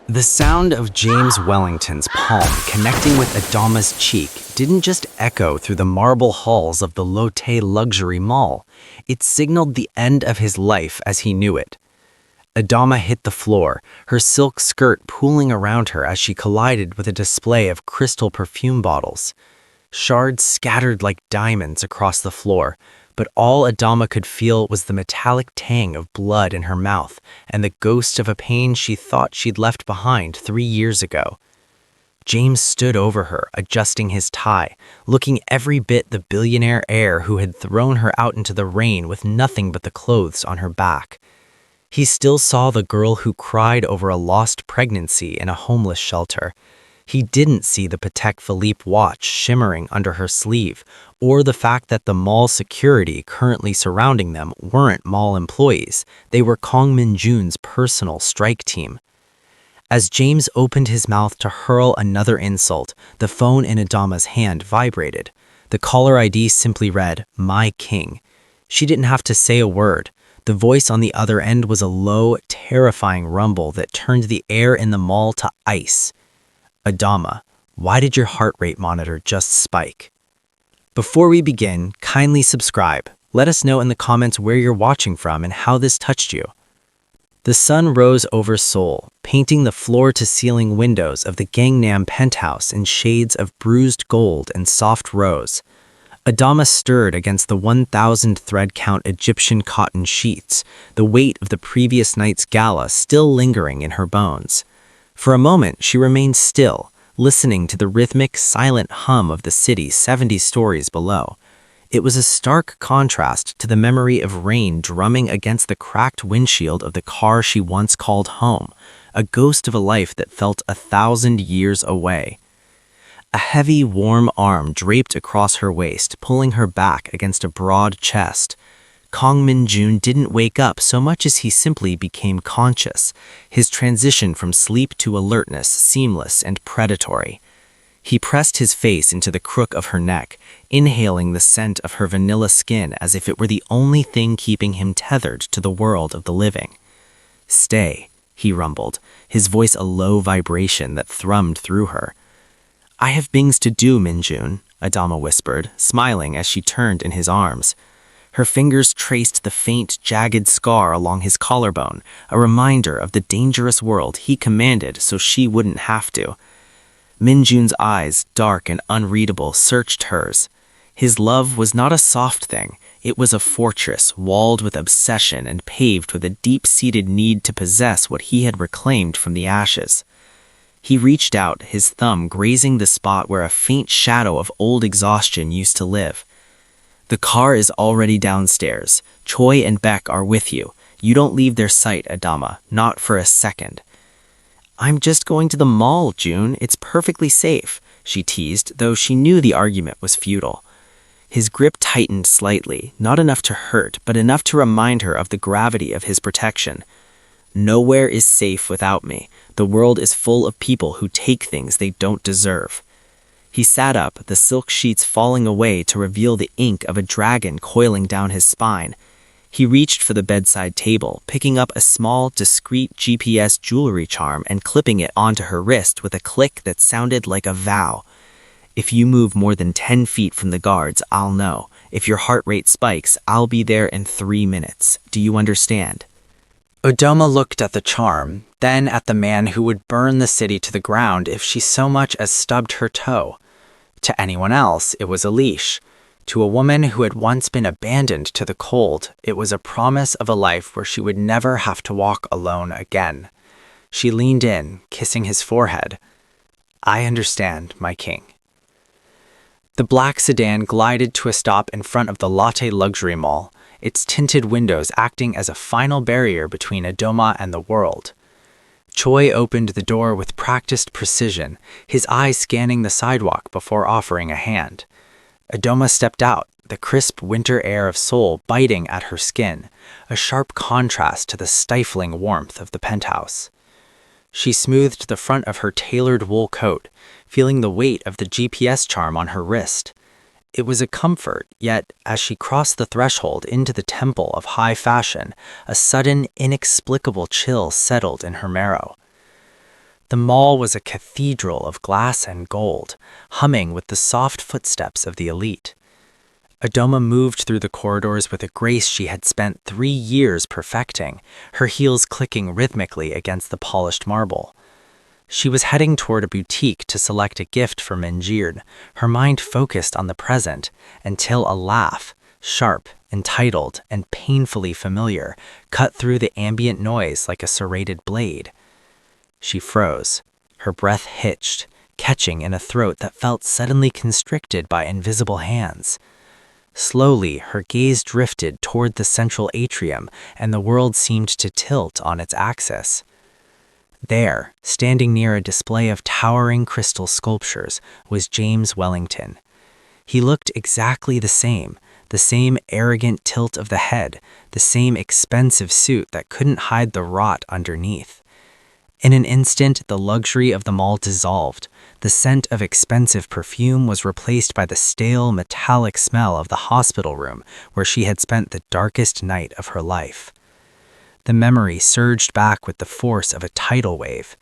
The sound of James Wellington's palm connecting with Adama's cheek didn't just echo through the marble halls of the Lotte Luxury Mall. It signaled the end of his life as he knew it. Adama hit the floor, her silk skirt pooling around her as she collided with a display of crystal perfume bottles. Shards scattered like diamonds across the floor, but all Adama could feel was the metallic tang of blood in her mouth and the ghost of a pain she thought she'd left behind 3 years ago. James stood over her, adjusting his tie, looking every bit the billionaire heir who had thrown her out into the rain with nothing but the clothes on her back. He still saw the girl who cried over a lost pregnancy in a homeless shelter. He didn't see the Patek Philippe watch shimmering under her sleeve, or the fact that the mall security currently surrounding them weren't mall employees. They were Kang Min-jun's personal strike team. As James opened his mouth to hurl another insult, the phone in Adama's hand vibrated. The caller ID simply read, "My King." She didn't have to say a word. The voice on the other end was a low, terrifying rumble that turned the air in the mall to ice. Adama, why did your heart rate monitor just spike? Before we begin, kindly subscribe. Let us know in the comments where you're watching from and how this touched you. The sun rose over Seoul, painting the floor-to-ceiling windows of the Gangnam penthouse in shades of bruised gold and soft rose. Adama stirred against the 1,000 thread count Egyptian cotton sheets, the weight of the previous night's gala still lingering in her bones. For a moment, she remained still, listening to the rhythmic, silent hum of the city 70 stories below. It was a stark contrast to the memory of rain drumming against the cracked windshield of the car she once called home, a ghost of a life that felt 1,000 years away. A heavy, warm arm draped across her waist, pulling her back against a broad chest. Kang Min-jun didn't wake up so much as he simply became conscious, his transition from sleep to alertness seamless and predatory. He pressed his face into the crook of her neck, inhaling the scent of her vanilla skin as if it were the only thing keeping him tethered to the world of the living. "Stay," he rumbled, his voice a low vibration that thrummed through her. "I have things to do, Min-jun," Adama whispered, smiling as she turned in his arms. Her fingers traced the faint, jagged scar along his collarbone, a reminder of the dangerous world he commanded so she wouldn't have to. Min-jun's eyes, dark and unreadable, searched hers. His love was not a soft thing. It was a fortress, walled with obsession and paved with a deep-seated need to possess what he had reclaimed from the ashes. He reached out, his thumb grazing the spot where a faint shadow of old exhaustion used to live. "The car is already downstairs. Choi and Beck are with you. You don't leave their sight, Adama, not for a second." "I'm just going to the mall, June. It's perfectly safe," she teased, though she knew the argument was futile. His grip tightened slightly, not enough to hurt, but enough to remind her of the gravity of his protection. "Nowhere is safe without me. The world is full of people who take things they don't deserve." He sat up, the silk sheets falling away to reveal the ink of a dragon coiling down his spine. He reached for the bedside table, picking up a small, discreet GPS jewelry charm and clipping it onto her wrist with a click that sounded like a vow. "If you move more than 10 feet from the guards, I'll know. If your heart rate spikes, I'll be there in 3 minutes. Do you understand?" Adama looked at the charm, then at the man who would burn the city to the ground if she so much as stubbed her toe. To anyone else, it was a leash. To a woman who had once been abandoned to the cold, it was a promise of a life where she would never have to walk alone again. She leaned in, kissing his forehead. "I understand, my king." The black sedan glided to a stop in front of the Lotte Luxury Mall, its tinted windows acting as a final barrier between Adama and the world. Choi opened the door with practiced precision, his eyes scanning the sidewalk before offering a hand. Adama stepped out, the crisp winter air of Seoul biting at her skin, a sharp contrast to the stifling warmth of the penthouse. She smoothed the front of her tailored wool coat, feeling the weight of the GPS charm on her wrist. It was a comfort, yet as she crossed the threshold into the temple of high fashion, a sudden, inexplicable chill settled in her marrow. The mall was a cathedral of glass and gold, humming with the soft footsteps of the elite. Adoma moved through the corridors with a grace she had spent 3 years perfecting, her heels clicking rhythmically against the polished marble. She was heading toward a boutique to select a gift for Minjirn, her mind focused on the present, until a laugh, sharp, entitled, and painfully familiar, cut through the ambient noise like a serrated blade. She froze, her breath hitched, catching in a throat that felt suddenly constricted by invisible hands. Slowly, her gaze drifted toward the central atrium, and the world seemed to tilt on its axis. There, standing near a display of towering crystal sculptures, was James Wellington. He looked exactly the same arrogant tilt of the head, the same expensive suit that couldn't hide the rot underneath. In an instant, the luxury of the mall dissolved. The scent of expensive perfume was replaced by the stale, metallic smell of the hospital room where she had spent the darkest night of her life. The memory surged back with the force of a tidal wave.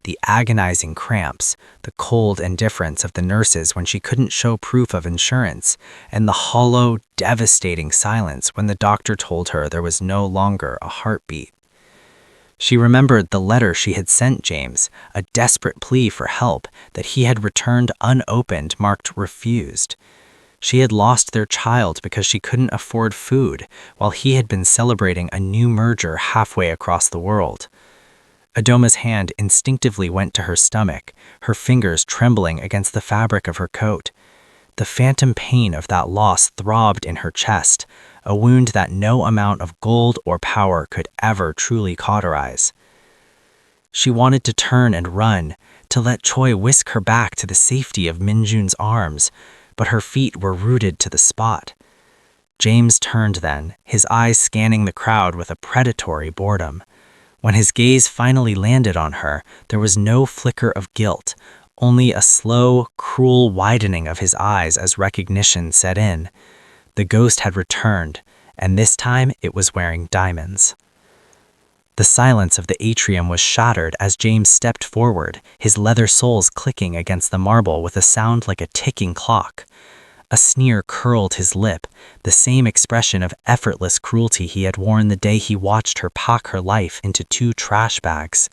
The agonizing cramps, the cold indifference of the nurses when she couldn't show proof of insurance, and the hollow, devastating silence when the doctor told her there was no longer a heartbeat. She remembered the letter she had sent James, a desperate plea for help that he had returned unopened, marked refused. She had lost their child because she couldn't afford food, while he had been celebrating a new merger halfway across the world. Adoma's hand instinctively went to her stomach, her fingers trembling against the fabric of her coat. The phantom pain of that loss throbbed in her chest, a wound that no amount of gold or power could ever truly cauterize. She wanted to turn and run, to let Choi whisk her back to the safety of Minjun's arms, but her feet were rooted to the spot. James turned then, his eyes scanning the crowd with a predatory boredom. When his gaze finally landed on her, there was no flicker of guilt, only a slow, cruel widening of his eyes as recognition set in. The ghost had returned, and this time it was wearing diamonds. The silence of the atrium was shattered as James stepped forward, his leather soles clicking against the marble with a sound like a ticking clock. A sneer curled his lip, the same expression of effortless cruelty he had worn the day he watched her pack her life into 2 trash bags.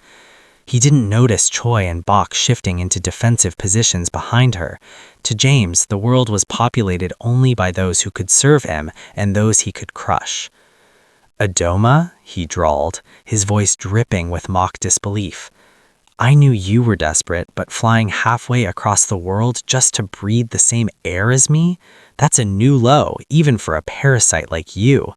He didn't notice Choi and Bok shifting into defensive positions behind her. To James, the world was populated only by those who could serve him and those he could crush. "Adoma?" he drawled, his voice dripping with mock disbelief. "I knew you were desperate, but flying halfway across the world just to breathe the same air as me? That's a new low, even for a parasite like you."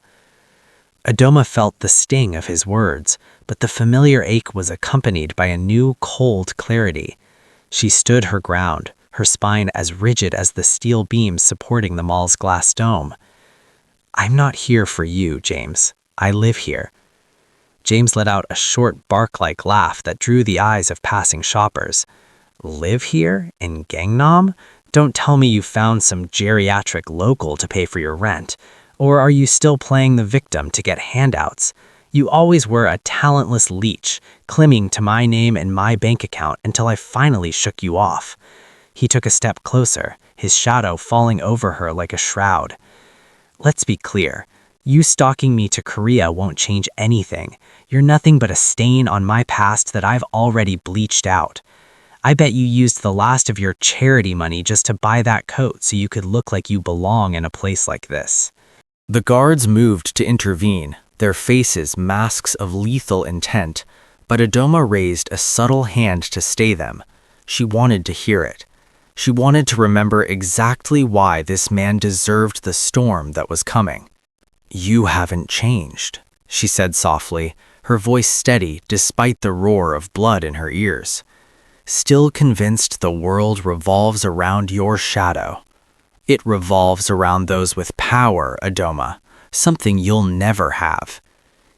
Adoma felt the sting of his words, but the familiar ache was accompanied by a new, cold clarity. She stood her ground, her spine as rigid as the steel beams supporting the mall's glass dome. "I'm not here for you, James. I live here." James let out a short, bark-like laugh that drew the eyes of passing shoppers. "Live here? In Gangnam? Don't tell me you found some geriatric local to pay for your rent. Or are you still playing the victim to get handouts? You always were a talentless leech, clinging to my name and my bank account until I finally shook you off." He took a step closer, his shadow falling over her like a shroud. "Let's be clear. You stalking me to Korea won't change anything. You're nothing but a stain on my past that I've already bleached out. I bet you used the last of your charity money just to buy that coat so you could look like you belong in a place like this." The guards moved to intervene, their faces masks of lethal intent, but Adoma raised a subtle hand to stay them. She wanted to hear it. She wanted to remember exactly why this man deserved the storm that was coming. "You haven't changed," she said softly, her voice steady despite the roar of blood in her ears. "Still convinced the world revolves around your shadow. It revolves around those with power, Adoma, something you'll never have."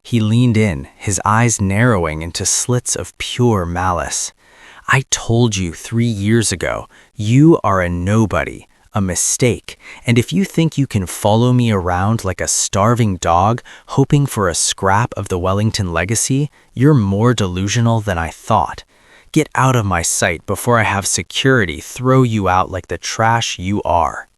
He leaned in, his eyes narrowing into slits of pure malice. "I told you 3 years ago, you are a nobody, a mistake, and if you think you can follow me around like a starving dog, hoping for a scrap of the Wellington legacy, you're more delusional than I thought. Get out of my sight before I have security throw you out like the trash you are."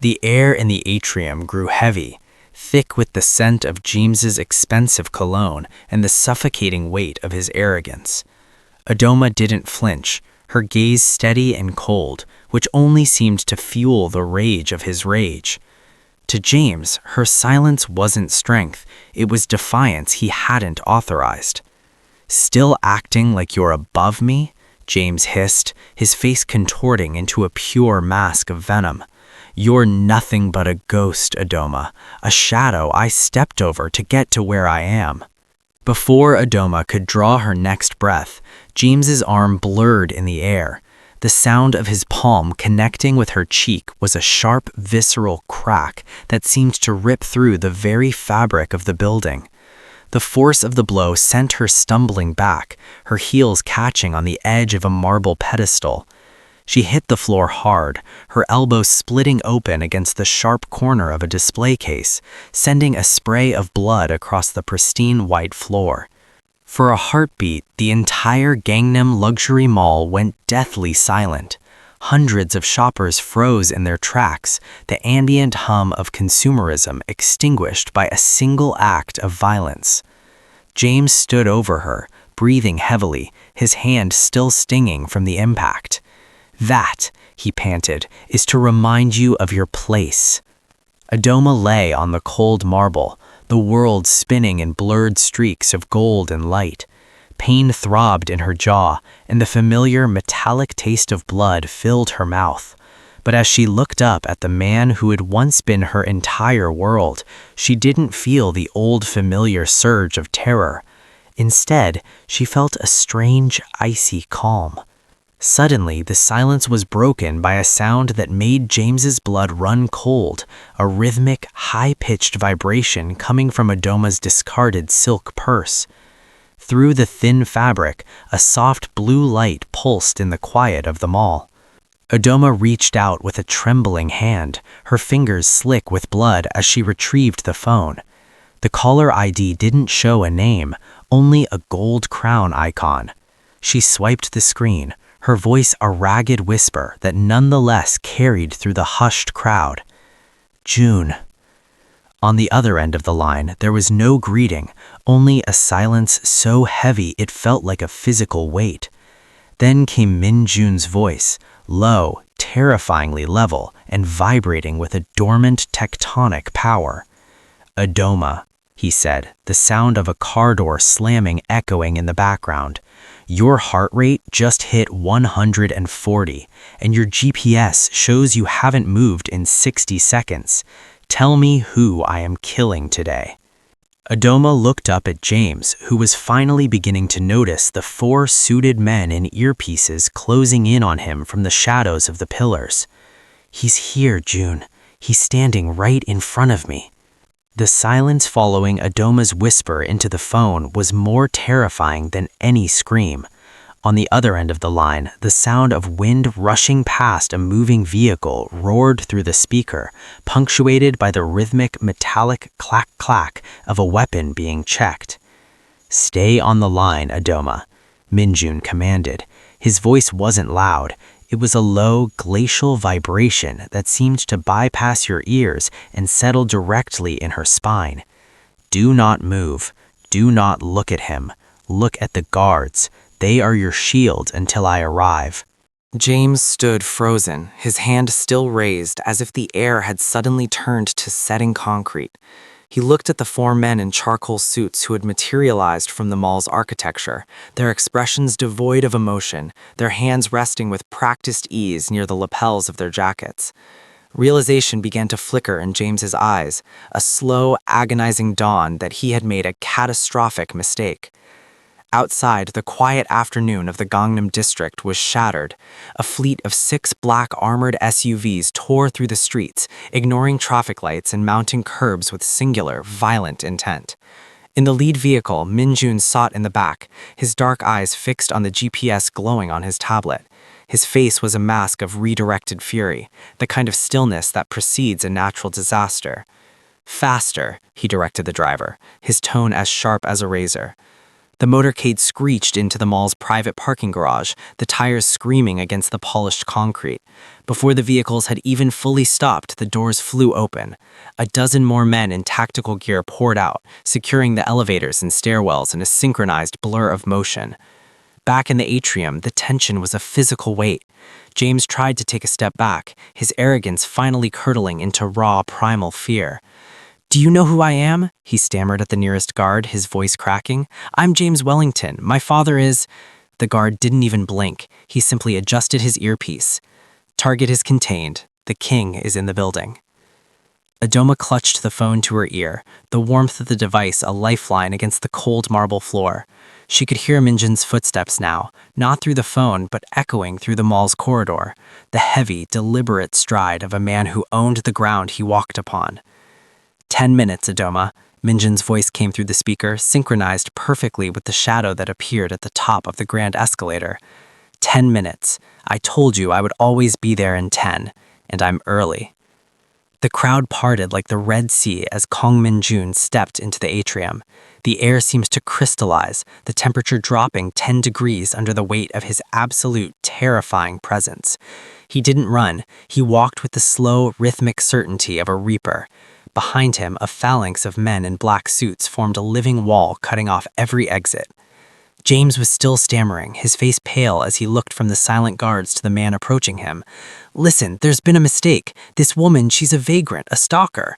The air in the atrium grew heavy, thick with the scent of James's expensive cologne and the suffocating weight of his arrogance. Adoma didn't flinch, her gaze steady and cold, which only seemed to fuel the rage of his rage. To James, her silence wasn't strength, it was defiance he hadn't authorized. "Still acting like you're above me?" James hissed, his face contorting into a pure mask of venom. "You're nothing but a ghost, Adoma, a shadow I stepped over to get to where I am." Before Adoma could draw her next breath, James's arm blurred in the air. The sound of his palm connecting with her cheek was a sharp, visceral crack that seemed to rip through the very fabric of the building. The force of the blow sent her stumbling back, her heels catching on the edge of a marble pedestal. She hit the floor hard, her elbow splitting open against the sharp corner of a display case, sending a spray of blood across the pristine white floor. For a heartbeat, the entire Gangnam luxury mall went deathly silent. Hundreds of shoppers froze in their tracks, the ambient hum of consumerism extinguished by a single act of violence. James stood over her, breathing heavily, his hand still stinging from the impact. "That," he panted, "is to remind you of your place." Adoma lay on the cold marble, the world spinning in blurred streaks of gold and light. Pain throbbed in her jaw, and the familiar metallic taste of blood filled her mouth. But as she looked up at the man who had once been her entire world, she didn't feel the old familiar surge of terror. Instead, she felt a strange, icy calm. Suddenly, the silence was broken by a sound that made James's blood run cold, a rhythmic, high-pitched vibration coming from Adoma's discarded silk purse. Through the thin fabric, a soft blue light pulsed in the quiet of the mall. Adoma reached out with a trembling hand, her fingers slick with blood as she retrieved the phone. The caller ID didn't show a name, only a gold crown icon. She swiped the screen, her voice a ragged whisper that nonetheless carried through the hushed crowd. "June." On the other end of the line, there was no greeting, only a silence so heavy it felt like a physical weight. Then came Min Jun's voice, low, terrifyingly level, and vibrating with a dormant tectonic power. "Adoma," he said, the sound of a car door slamming echoing in the background. "Your heart rate just hit 140, and your GPS shows you haven't moved in 60 seconds. Tell me who I am killing today." Adoma looked up at James, who was finally beginning to notice the 4 suited men in earpieces closing in on him from the shadows of the pillars. "He's here, June. He's standing right in front of me." The silence following Adoma's whisper into the phone was more terrifying than any scream. On the other end of the line, the sound of wind rushing past a moving vehicle roared through the speaker, punctuated by the rhythmic metallic clack-clack of a weapon being checked. "Stay on the line, Adoma," Min Jun commanded. His voice wasn't loud. It was a low, glacial vibration that seemed to bypass your ears and settle directly in her spine. "Do not move. Do not look at him. Look at the guards. They are your shield until I arrive." James stood frozen, his hand still raised as if the air had suddenly turned to setting concrete. He looked at the 4 men in charcoal suits who had materialized from the mall's architecture, their expressions devoid of emotion, their hands resting with practiced ease near the lapels of their jackets. Realization began to flicker in James's eyes, a slow, agonizing dawn that he had made a catastrophic mistake. Outside, the quiet afternoon of the Gangnam district was shattered. A fleet of 6 black armored SUVs tore through the streets, ignoring traffic lights and mounting curbs with singular, violent intent. In the lead vehicle, Min Jun sat in the back, his dark eyes fixed on the GPS glowing on his tablet. His face was a mask of redirected fury, the kind of stillness that precedes a natural disaster. "Faster," he directed the driver, his tone as sharp as a razor. The motorcade screeched into the mall's private parking garage, the tires screaming against the polished concrete. Before the vehicles had even fully stopped, the doors flew open. A dozen more men in tactical gear poured out, securing the elevators and stairwells in a synchronized blur of motion. Back in the atrium, the tension was a physical weight. James tried to take a step back, his arrogance finally curdling into raw, primal fear. "Do you know who I am?" he stammered at the nearest guard, his voice cracking. "I'm James Wellington. My father is—" The guard didn't even blink. He simply adjusted his earpiece. "Target is contained. The king is in the building." Adoma clutched the phone to her ear, the warmth of the device a lifeline against the cold marble floor. She could hear Minjin's footsteps now, not through the phone, but echoing through the mall's corridor, the heavy, deliberate stride of a man who owned the ground he walked upon. 10 minutes, Adoma. Minjin's voice came through the speaker, synchronized perfectly with the shadow that appeared at the top of the grand escalator. 10 minutes. I told you I would always be there in 10, and I'm early. The crowd parted like the Red Sea as Kong Min-jun stepped into the atrium. The air seems to crystallize, the temperature dropping 10 degrees under the weight of his absolute, terrifying presence. He didn't run. He walked with the slow, rhythmic certainty of a reaper. Behind him, a phalanx of men in black suits formed a living wall cutting off every exit. James was still stammering, his face pale as he looked from the silent guards to the man approaching him. "Listen, there's been a mistake. This woman, she's a vagrant, a stalker."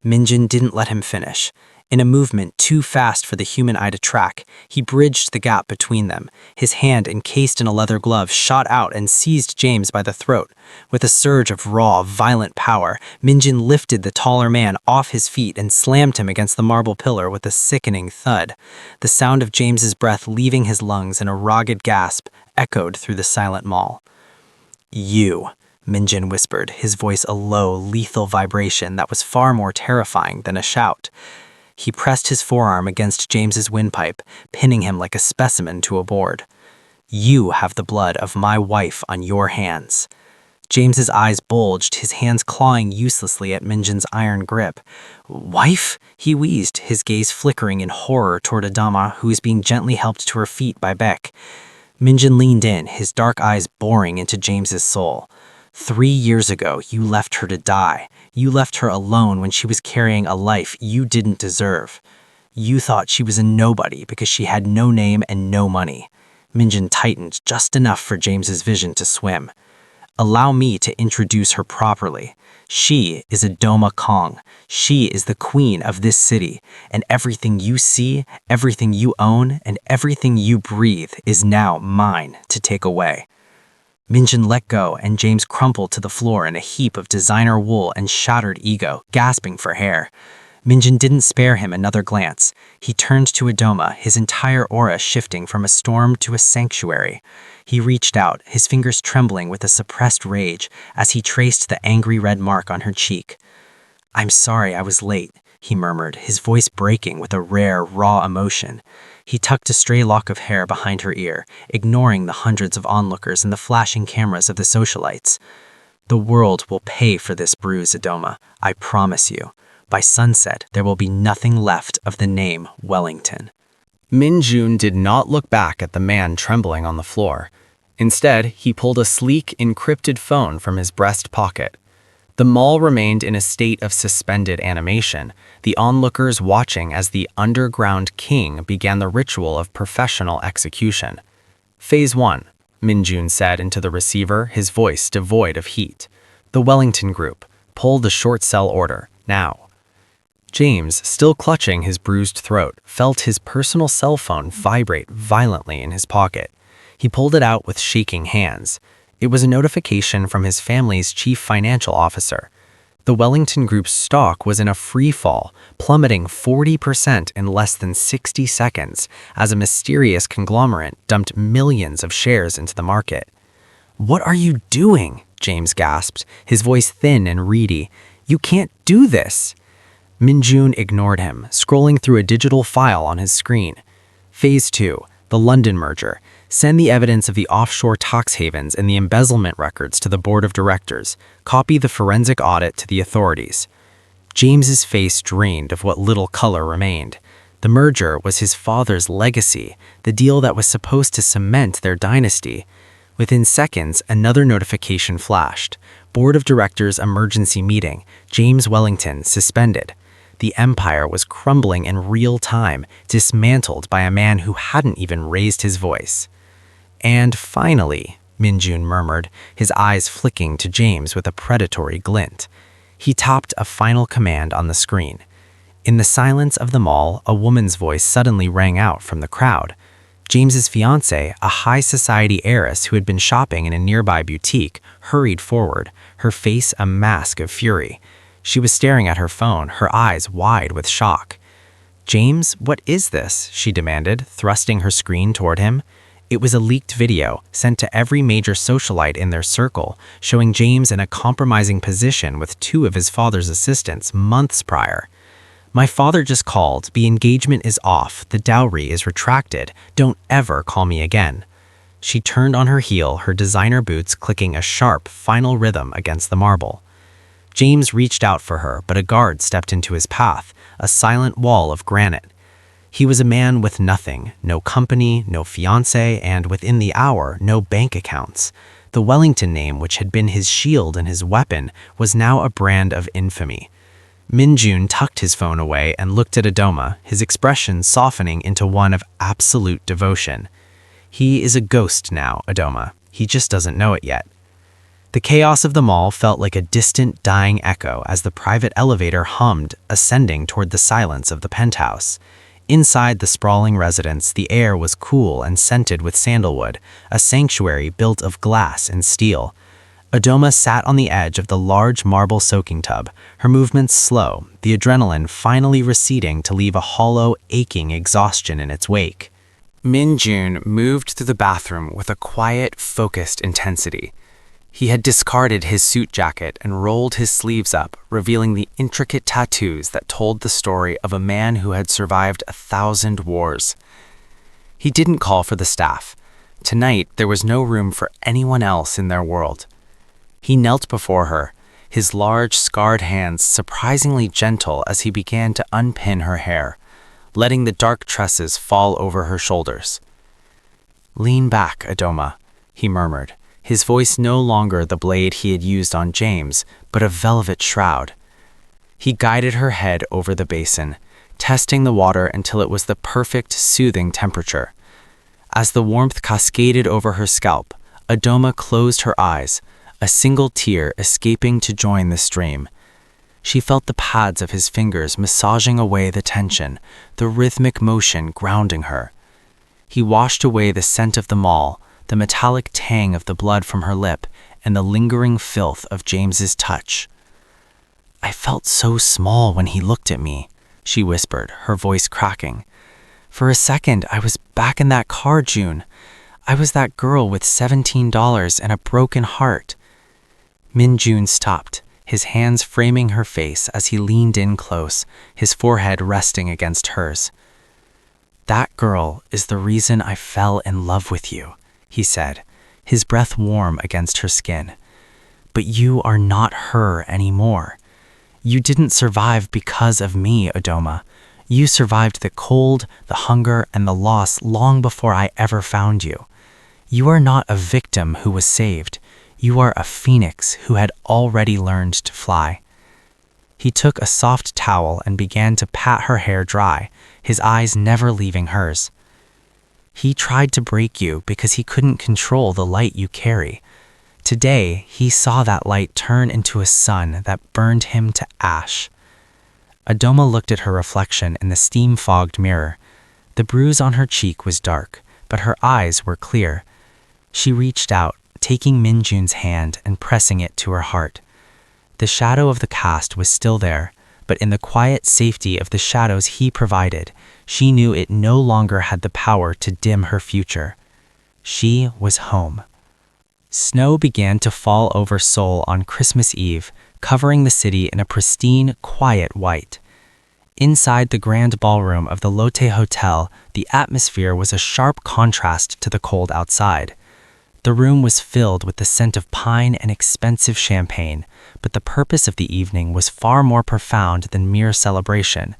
Minjin didn't let him finish. In a movement too fast for the human eye to track, he bridged the gap between them. His hand, encased in a leather glove, shot out and seized James by the throat. With a surge of raw, violent power, Minjin lifted the taller man off his feet and slammed him against the marble pillar with a sickening thud. The sound of James's breath leaving his lungs in a ragged gasp echoed through the silent mall. "You," Minjin whispered, his voice a low, lethal vibration that was far more terrifying than a shout. He pressed his forearm against James's windpipe, pinning him like a specimen to a board. "You have the blood of my wife on your hands." James's eyes bulged, his hands clawing uselessly at Minjin's iron grip. "Wife?" he wheezed, his gaze flickering in horror toward Adama, who was being gently helped to her feet by Beck. Minjin leaned in, his dark eyes boring into James's soul. 3 years ago, you left her to die. You left her alone when she was carrying a life you didn't deserve. You thought she was a nobody because she had no name and no money. Minjin tightened just enough for James's vision to swim. "Allow me to introduce her properly. She is Adoma Kong. She is the queen of this city, and everything you see, everything you own, and everything you breathe is now mine to take away." Minjin let go, and James crumpled to the floor in a heap of designer wool and shattered ego, gasping for air. Minjin didn't spare him another glance. He turned to Adoma, his entire aura shifting from a storm to a sanctuary. He reached out, his fingers trembling with a suppressed rage as he traced the angry red mark on her cheek. "I'm sorry I was late," he murmured, his voice breaking with a rare, raw emotion. He tucked a stray lock of hair behind her ear, ignoring the hundreds of onlookers and the flashing cameras of the socialites. "The world will pay for this bruise, Adoma. I promise you. By sunset, there will be nothing left of the name Wellington." Min-jun did not look back at the man trembling on the floor. Instead, he pulled a sleek, encrypted phone from his breast pocket. The mall remained in a state of suspended animation, the onlookers watching as the underground king began the ritual of professional execution. "Phase 1, Min-jun said into the receiver, his voice devoid of heat. "The Wellington Group. Pull the short cell order, now." James, still clutching his bruised throat, felt his personal cell phone vibrate violently in his pocket. He pulled it out with shaking hands. It was a notification from his family's chief financial officer. The Wellington Group's stock was in a free fall, plummeting 40% in less than 60 seconds as a mysterious conglomerate dumped millions of shares into the market. "What are you doing?" James gasped, his voice thin and reedy. "You can't do this." Min-jun ignored him, scrolling through a digital file on his screen. Phase 2, the London merger. Send the evidence of the offshore tax havens and the embezzlement records to the board of directors. Copy the forensic audit to the authorities. James's face drained of what little color remained. The merger was his father's legacy, the deal that was supposed to cement their dynasty. Within seconds, another notification flashed. Board of Directors emergency meeting. James Wellington suspended. The empire was crumbling in real time, dismantled by a man who hadn't even raised his voice. And finally, Min-jun murmured, his eyes flicking to James with a predatory glint. He tapped a final command on the screen. In the silence of the mall, a woman's voice suddenly rang out from the crowd. James's fiancée, a high society heiress who had been shopping in a nearby boutique, hurried forward, her face a mask of fury. She was staring at her phone, her eyes wide with shock. "James, what is this?" she demanded, thrusting her screen toward him. It was a leaked video, sent to every major socialite in their circle, showing James in a compromising position with two of his father's assistants months prior. "My father just called. The engagement is off. The dowry is retracted. Don't ever call me again." She turned on her heel, her designer boots clicking a sharp, final rhythm against the marble. James reached out for her, but a guard stepped into his path, a silent wall of granite. He was a man with nothing, no company, no fiancé, and within the hour, no bank accounts. The Wellington name, which had been his shield and his weapon, was now a brand of infamy. Min-jun tucked his phone away and looked at Adoma, his expression softening into one of absolute devotion. "He is a ghost now, Adoma. He just doesn't know it yet." The chaos of the mall felt like a distant, dying echo as the private elevator hummed, ascending toward the silence of the penthouse. Inside the sprawling residence, the air was cool and scented with sandalwood, a sanctuary built of glass and steel. Adoma sat on the edge of the large marble soaking tub, her movements slow, the adrenaline finally receding to leave a hollow, aching exhaustion in its wake. Min-jun moved through the bathroom with a quiet, focused intensity. He had discarded his suit jacket and rolled his sleeves up, revealing the intricate tattoos that told the story of a man who had survived 1,000 wars. He didn't call for the staff. Tonight, there was no room for anyone else in their world. He knelt before her, his large, scarred hands surprisingly gentle as he began to unpin her hair, letting the dark tresses fall over her shoulders. "Lean back, Adoma," he murmured, his voice no longer the blade he had used on James, but a velvet shroud. He guided her head over the basin, testing the water until it was the perfect, soothing temperature. As the warmth cascaded over her scalp, Adoma closed her eyes, a single tear escaping to join the stream. She felt the pads of his fingers massaging away the tension, the rhythmic motion grounding her. He washed away the scent of the mall, the metallic tang of the blood from her lip, and the lingering filth of James's touch. "I felt so small when he looked at me," she whispered, her voice cracking. "For a second, I was back in that car, June. I was that girl with $17 and a broken heart." Min-jun stopped, his hands framing her face as he leaned in close, his forehead resting against hers. "That girl is the reason I fell in love with you," he said, his breath warm against her skin. "But you are not her anymore. You didn't survive because of me, Adoma. You survived the cold, the hunger, and the loss long before I ever found you. You are not a victim who was saved. You are a phoenix who had already learned to fly." He took a soft towel and began to pat her hair dry, his eyes never leaving hers. "He tried to break you because he couldn't control the light you carry. Today, he saw that light turn into a sun that burned him to ash." Adoma looked at her reflection in the steam-fogged mirror. The bruise on her cheek was dark, but her eyes were clear. She reached out, taking Min-jun's hand and pressing it to her heart. The shadow of the cast was still there, but in the quiet safety of the shadows he provided, she knew it no longer had the power to dim her future. She was home. Snow began to fall over Seoul on Christmas Eve, covering the city in a pristine, quiet white. Inside the grand ballroom of the Lotte Hotel, the atmosphere was a sharp contrast to the cold outside. The room was filled with the scent of pine and expensive champagne, but the purpose of the evening was far more profound than mere celebration.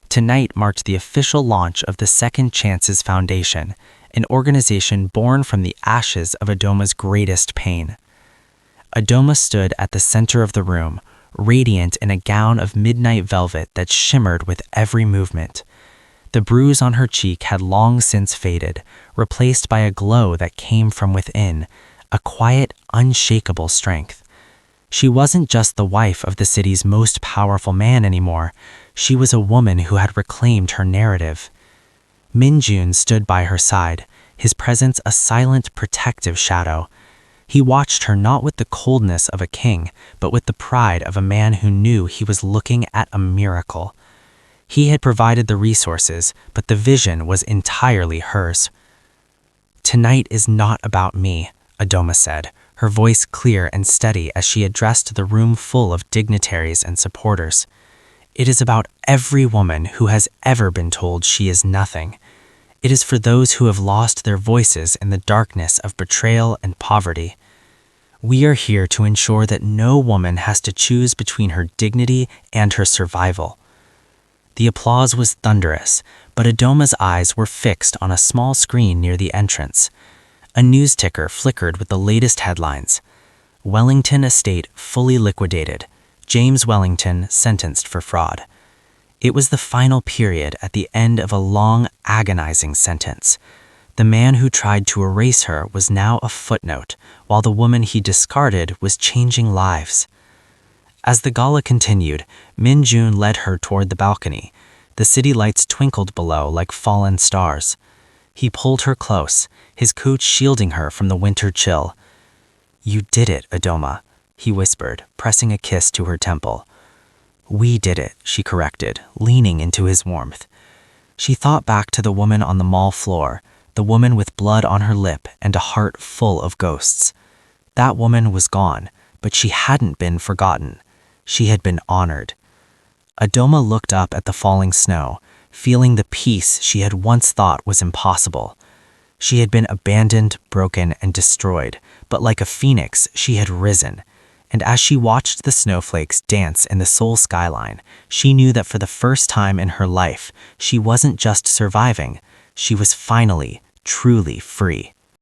Tonight marked the official launch of the Second Chances Foundation, an organization born from the ashes of Adoma's greatest pain. Adoma stood at the center of the room, radiant in a gown of midnight velvet that shimmered with every movement. The bruise on her cheek had long since faded, replaced by a glow that came from within, a quiet, unshakable strength. She wasn't just the wife of the city's most powerful man anymore. She was a woman who had reclaimed her narrative. Min-jun stood by her side, his presence a silent, protective shadow. He watched her not with the coldness of a king, but with the pride of a man who knew he was looking at a miracle. He had provided the resources, but the vision was entirely hers. "Tonight is not about me," Adoma said, her voice clear and steady as she addressed the room full of dignitaries and supporters. "It is about every woman who has ever been told she is nothing. It is for those who have lost their voices in the darkness of betrayal and poverty. We are here to ensure that no woman has to choose between her dignity and her survival." The applause was thunderous, but Adoma's eyes were fixed on a small screen near the entrance. A news ticker flickered with the latest headlines. Wellington estate fully liquidated. James Wellington sentenced for fraud. It was the final period at the end of a long, agonizing sentence. The man who tried to erase her was now a footnote, while the woman he discarded was changing lives. As the gala continued, Min-jun led her toward the balcony. The city lights twinkled below like fallen stars. He pulled her close, his coat shielding her from the winter chill. "You did it, Adoma," he whispered, pressing a kiss to her temple. "We did it," she corrected, leaning into his warmth. She thought back to the woman on the mall floor, the woman with blood on her lip and a heart full of ghosts. That woman was gone, but she hadn't been forgotten. She had been honored. Adoma looked up at the falling snow, feeling the peace she had once thought was impossible. She had been abandoned, broken, and destroyed, but like a phoenix, she had risen. And as she watched the snowflakes dance in the Seoul skyline, she knew that for the first time in her life, she wasn't just surviving, she was finally, truly free.